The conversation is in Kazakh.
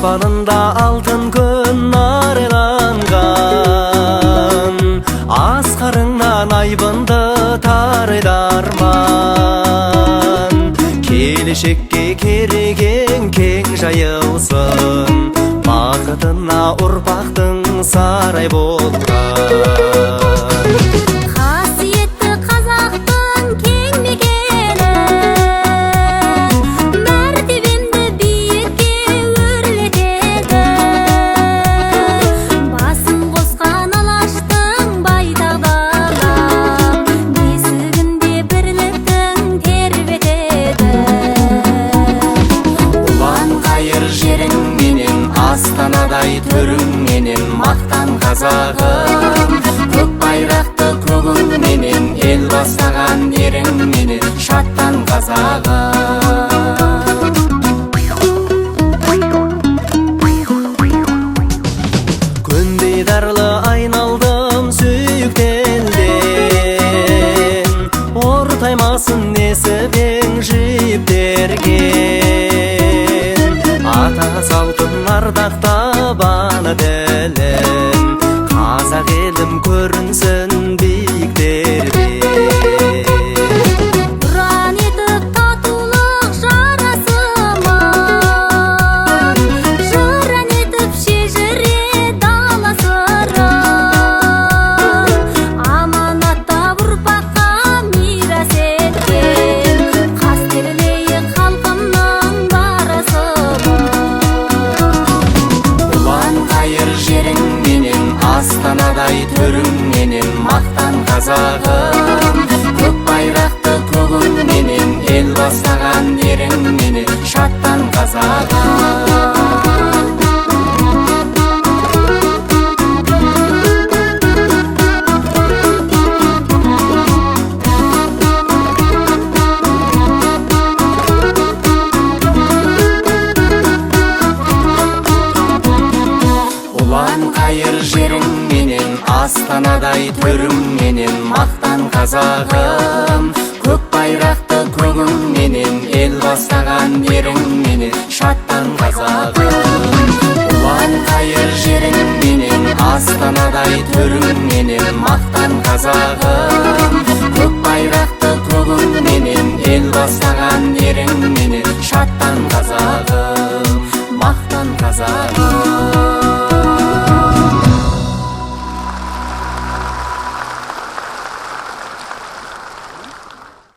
аспанында алтын күн арайланған, асқарыңнан айбынды тарайды арман. Келешекке кереген кең жайылсын, бақытына ұрпақтың сарай болған. Қасиетті қазақтың кең мекені, мәртебемді биікке өрлетеді. Басын қосқан алаштың байтақ далам, бесігінде бірліктің тербетеді. Ұлан қайыр жерің менен, астанадай төрің менен, мақтан қазағым. Көк байрақты көгің менен, ел бастаған ерің менен, шаттан қазағым. Күндей дарлы айналдым сүйікті елден, ортаймасын несібең жіптерген. Ата салтын ардақтап ана тілін, қазақ елім көрінсін биіктерде. Ұран етіп татулық жарасымын, жыран етіп шежіре дала сырын. Аманаттап ұрпаққа мирас еткен, қастерлейік халқымның барысымын. Ұлан қайыр жерің менен, астанадай төрің менен, мақтан қазағым. Көк байрақты көгің менен, ел бастаған ерің менен, шаттан қазағым. Ұлан қайыр жерің менен, астанадай төрің менен, мақтан қазағым. Көк байрақты көгің менен, ел бастаған ерің менен, шаттан қазағым. Ұлан қайыр жерің менен, астанадай төрің менен, мақтан қазағым. Көк байрақты көгің менен, ел бастаған ерің менен, шаттан қазағым. Мақтан қазағым.